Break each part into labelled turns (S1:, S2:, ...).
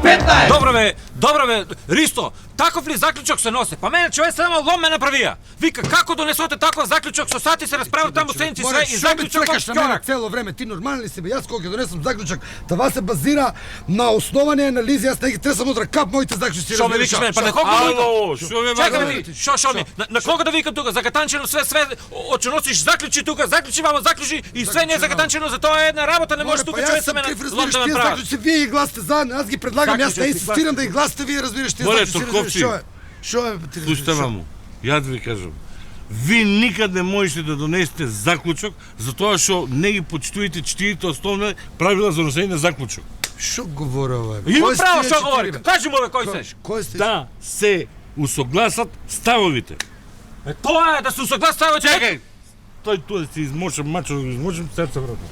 S1: K15!
S2: Dobro bе, Ристо, таков ли заклучок се носи? Па мене човек само лом ме направија. Вика, како донесоте таков заклучок со сати се расправат таму сенци све и заклучок од вчора?
S3: Цело време, ти нормален ли си бе? Јас кога ќе донесам заклучок, това се базира на основание на лизи, јас не ги тресам утре кап моите заклучци.
S2: Шо ме викаш мене? Па на кого да викам?
S1: Шо ме
S2: Чекай
S1: викаш?
S2: ми, шо ми? На кого да викам тука? Закатанчено све, оче носиш заклучи тука, заклучи вама заклучи и све не е закатанчено, за тоа е една работа, не може тука човек се мене лом да ме прави.
S3: Заклучци, вие ги гласате заедно, аз ги предлагам, јас не инсистирам да ги гласате, вие разбираш тие
S1: Море,
S3: заклучци.
S1: Турковци,
S3: Шо е?
S1: слушате мамо, ја да ви кажам. Ви никад не можете да донесете заклучок, затоа што не ги почитувате 4 основни правила за носење на заклучок.
S3: Шо говори ова?
S2: Има право што говори. Кажи му бе кој сеш.
S3: Кој сте?
S1: Да се усогласат ставовите.
S2: Тоа е да се усогласи ставот.
S1: Чекај! Тој туа си измочам, мачо да го измочам, срце врата.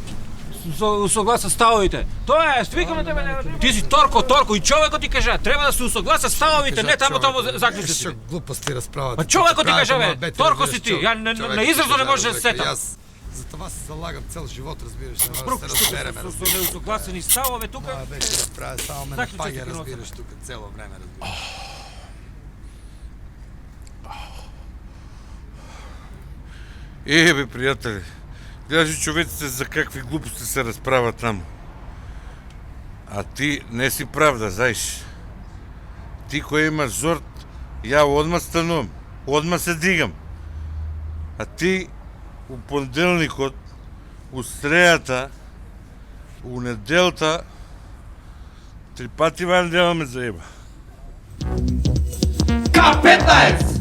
S2: Усогласа ставовите. Тоа е, свикаме тебе не. Ти си Торко и човекот ти кажа, треба да се усогласа ставовите, не таму заклучиците.
S3: Шо глупости расправате.
S2: Па човекот ти кажа бе, Торко си ти. Ја на изразо не може да се сетам.
S3: За това се залагам цел живот, разбираш, не може
S2: Спрук
S3: да се разбереме.
S2: со неусогласени ставове тука.
S3: Да, вече разправя, само ме
S2: Заклучок
S3: напаѓа,
S2: ти носи.
S3: разбираш, тука цело време, разбираш.
S1: Бе, пријатели, гледаш човеците за какви глупости се расправат таму. А ти не си правда, знаеш. Ти кој имаш зорт, ја одма станувам, одма се дигам. А ти у понеделникот, у срејата, у неделта, 3 пати вајан дела ме заеба.
S4: K15!